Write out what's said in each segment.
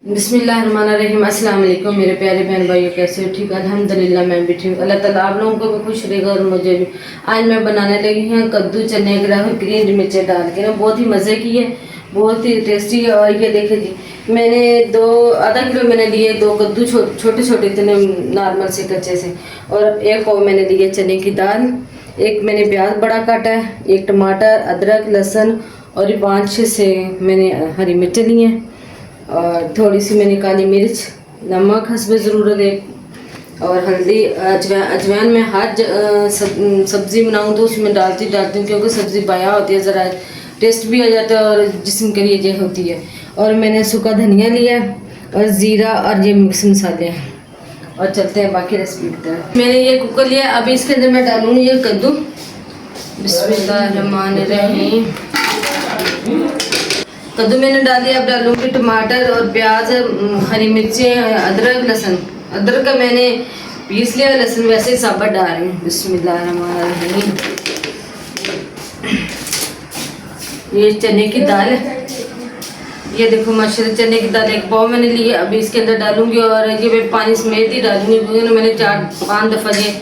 बिस्मिल्लाहिर्रहमानिर्रहीम। अस्सलाम वालेकुम मेरे प्यारे बहन भाइयों, कैसे हो? ठीक, अल्हम्दुलिल्लाह मैं भी ठीक। अल्लाह ताला आप लोगों को भी खुश रहेगा और मुझे भी। आज मैं बनाने लगी हूँ कद्दू चने की दाल ग्रीन मिर्चें डाल के ना, बहुत ही मज़े की है, बहुत ही टेस्टी है। और ये देखिए जी, मैंने आधा किलो मैंने लिए दो कद्दू, छोटे छोटे इतने नॉर्मल से कच्चे से। और एक पाव मैंने लिए चने की दाल, एक मैंने प्याज बड़ा काटा है, एक टमाटर, अदरक, लहसुन और ये 5-6 से मैंने हरी मिर्चें ली हैं। और थोड़ी सी मैंने काली मिर्च, नमक हस्ब ज़रूरत है, और हल्दी, अजवाइन। मैं हर सब्ज़ी बनाऊँ तो उसमें डालती हूँ, क्योंकि सब्ज़ी बाया होती है, ज़रा टेस्ट भी आ जाता है और जिस्म के लिए ये होती है। और मैंने सूखा धनिया लिया और ज़ीरा और ये मिक्स मसाले हैं। और चलते हैं बाकी रेसिपी की तरफ। मैंने ये कुकर लिया, अभी इसके अंदर मैं डालूँगी ये कद्दू। बिस्मिल्लाहिर्रहमानिर्रहीम। कद्दू मैंने डाल दिया। अब डालूंगी टमाटर और प्याज, हरी मिर्चें, अदरक, लहसुन। अदरक का मैंने पीस लिया, लहसुन वैसे ही साबुत डाल रही हूँ। बिस्मिल्लाहिर्रहमानिर्रहीम। ये चने की दाल है, ये देखो माशाल्लाह चने की दाल एक पाव मैंने ली है। अभी इसके अंदर डालूंगी और ये मैं पानी समेत ही डालूंगी, क्योंकि मैंने 4-5 दफ़ा ये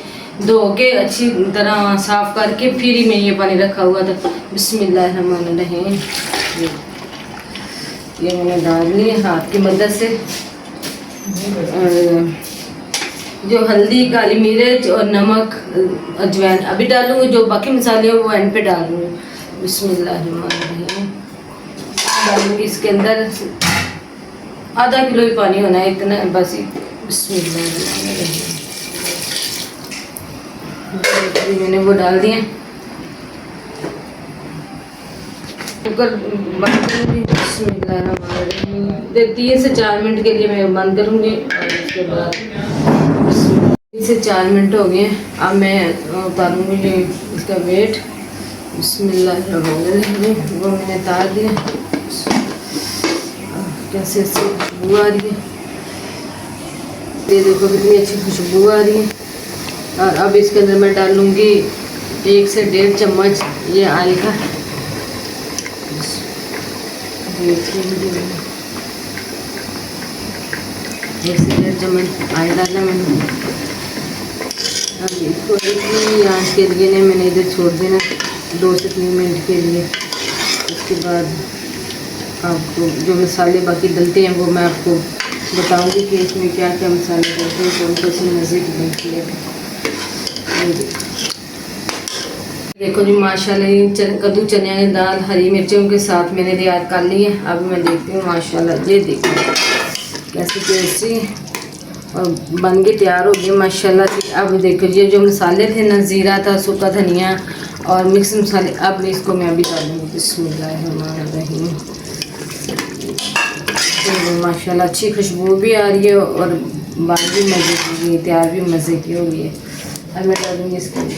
धो के अच्छी तरह साफ़ करके फिर ही मैं ये पानी रखा हुआ था। बिस्मिल्लाहिर्रहमानिर्रहीम। ये मैंने डाल ली हाथ की मदद से। जो हल्दी, काली मिर्च और नमक, अजवाइन अभी डालूंगी, जो बाकी मसाले हैं वो एंड पे डालूंगी। बिस्मिल्लाहिर्रहमानिर्रहीम। डालूंगी इसके अंदर आधा किलो ही पानी होना है, इतना बस ही। बिस्मिल्लाहिर्रहमानिर्रहीम। मैंने वो डाल दिए, कुकर बंद करूँगी। 3 से 4 मिनट के लिए मैं बंद करूँगी। और उसके बाद 3 से 4 मिनट हो गए। अब मैं उतारूँगी इसका वेट। बिस्मिल्लाहिर्रहमानिर्रहीम। वो मैंने उतार दिया। कैसे खुशबू आ रही है, ये देखो कितनी अच्छी खुशबू आ रही है। और अब इसके अंदर मैं डालूँगी 1 से 1.5 चम्मच ये ऑयल का। 1 से 1.5 चम्मच ऑयल डाला मैंने। अब इसको एक ही आँच के लिए ने मैंने इधर छोड़ देना 2 से 3 मिनट के लिए। उसके बाद आपको जो मसाले बाकी डलते हैं वो मैं आपको बताऊंगी कि इसमें क्या क्या मसाले डलते हैं, तो उनको इसमें मज़े की बनती है। देखो जी माशाल्लाह, ये कद्दू चने की दाल हरी मिर्चों के साथ मैंने तैयार कर ली है। अब मैं देखती हूँ माशाल्लाह, ये देखो कैसी टेस्टी और बन के तैयार हो गई माशाल्लाह। अब देखो ये जो मसाले थे ना, ज़ीरा था, सूखा धनिया और मिक्स मसाले, अब इसको मैं अभी डालूँगी। बिस्मिल्लाहिर्रहमानिर्रहीम। तो माशाल्लाह अच्छी खुशबू भी आ रही है और बात भी मज़े की है, तैयार भी मज़े की हो गई है। अब मैं डालूँगी इसके अंदर।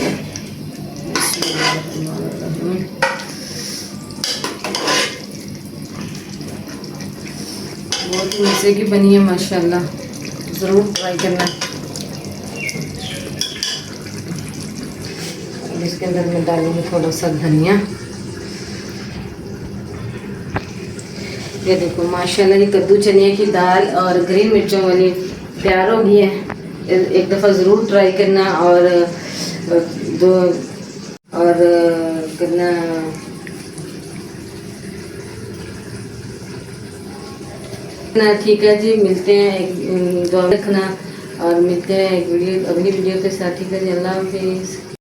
बहुत ही मज़े की बनी है माशाल्लाह, ज़रूर ट्राई करना। इसके अंदर मैं डालूँगी थोड़ा सा धनिया। ये देखो माशाल्लाह, ये कद्दू चने की दाल और ग्रीन मिर्चों वाली तैयार हो गई है। एक दफ़ा ज़रूर ट्राई करना और करना। ठीक है जी, मिलते हैं, दुआ रखना और मिलते हैं एक वीडियो, अगली वीडियो के साथ। ठीक है जी, अल्लाह हाफिज़।